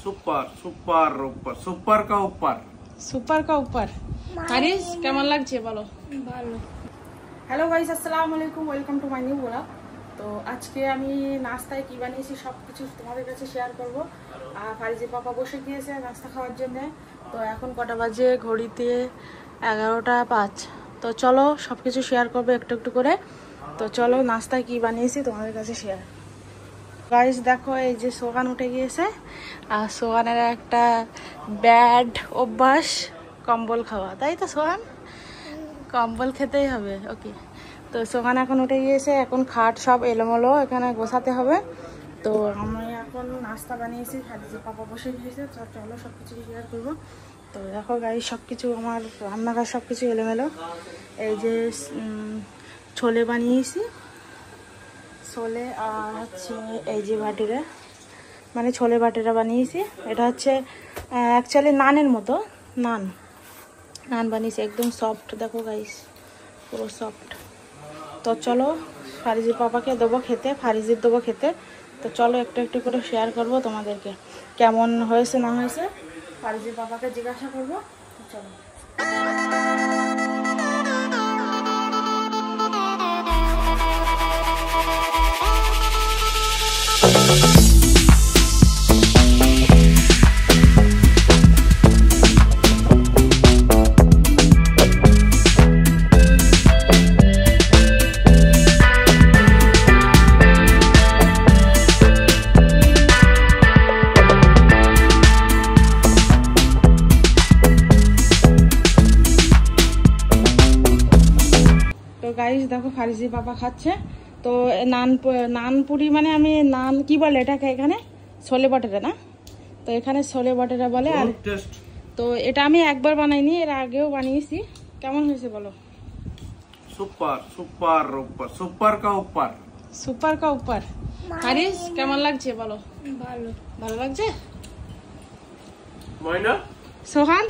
Super super ऊपर super का ऊपर হারিস কেমন লাগছে বলো? ভালো। হ্যালো গাইস, আসসালামু আলাইকুম, welcome to my new blog. তো আজকে আমি নাস্তায় কি বানিয়েছি সব কিছু তোমাদের কাছে শেয়ার করব। আর ফারিজের পাপা বসে গিয়েছে নাস্তা খাওয়ার জন্য। তো এখন কটা বাজে? ঘড়িতে 11টা 5। তো চলো সব কিছু শেয়ার করবো একটু একটু করে। তো চলো নাস্তায় কি বানিয়েছি তোমাদের কাছে শেয়ার। গাইস দেখো, এই যে সোগান উঠে গিয়েছে। আর সোগানের একটা ব্যাড অভ্যাস কম্বল খাওয়া, তাই তো সোগান? কম্বল খেতেই হবে, ওকে। তো সোগান এখন উঠে গিয়েছে, এখন খাট সব এলোমেলো এখানে গোছাতে হবে। তো আমি এখন নাস্তা বানিয়েছি, ফারিজের পাপা বসে গিয়েছে। তো চলো সব কিছু শেয়ার করবো। তো দেখো গাইস, সব কিছু আমার রান্নাঘর সব কিছু এলোমেলো। এই যে ছোলে বানিয়েছি, ছোলে, আর হচ্ছে এই যে বাটিরা, মানে ছোলে বাটিরা বানিয়েছি। এটা হচ্ছে অ্যাকচুয়ালি নানের মতো, নান বানিয়েছি, একদম সফট। দেখো গাইস, পুরো সফট। তো চলো ফারিজের পাপাকে দেবো খেতে, ফারিজের দেবো খেতে। তো চলো একটু একটু করে শেয়ার করবো তোমাদেরকে, কেমন হয়েছে না হয়েছে ফারিজের পাপাকে জিজ্ঞাসা করবো। তো চলো। গাইস দেখো, ফারিজি বাবা খাচ্ছে। তো নানপুরি মানে আমি নান কি বলে এটাকে এখানে? ছোলে বাটেরা না? তো এখানে ছোলে বাটেরা বলে। আর তো এটা আমি একবার বানাইনি, এর আগেও বানিয়েছি। কেমন হয়েছে বলো? सुपर सुपर ऊपर सुपर का ऊपर হারিস কেমন লাগছে বলো? ভালো। ভালো লাগছে ময়না সোহান?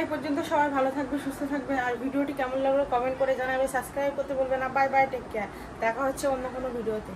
এই পর্যন্ত, সবাই ভালো থাকবে, সুস্থ থাকবে। আর ভিডিওটি কেমন লাগলো কমেন্ট করে জানাবে, সাবস্ক্রাইব করতে বলবে না। Bye bye, take care. দেখা হচ্ছে অন্য কোনো ভিডিওতে।